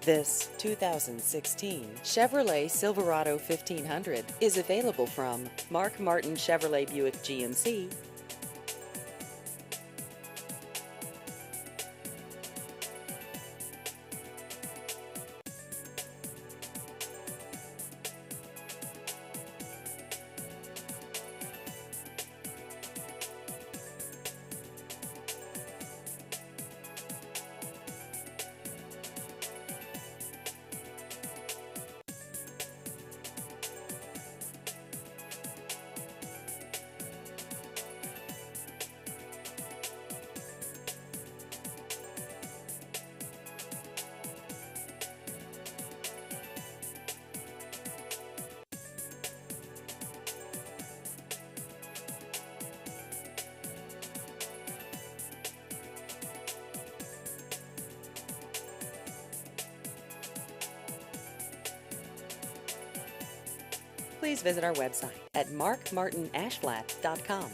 This 2016 Chevrolet Silverado 1500 is available from Mark Martin Chevrolet Buick GMC. Please visit our website at markmartinashflat.com.